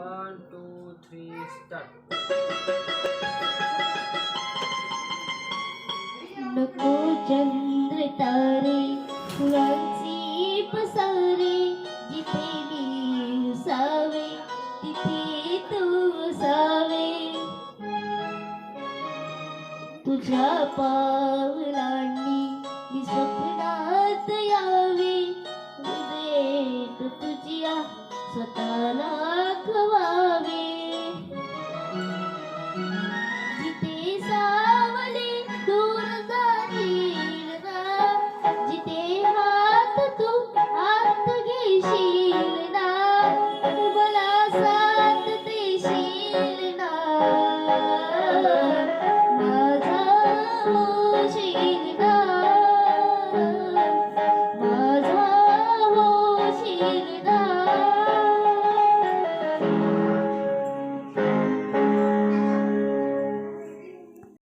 1 2 3 start. नको चंद्र तारे फुलांची पसारे, जिथे मी असावे तिथे तू असावे. तुझ्या पावलांनी मी स्वप्नात यावे, हृदयेत तुझ्या स्वतःला खवावे.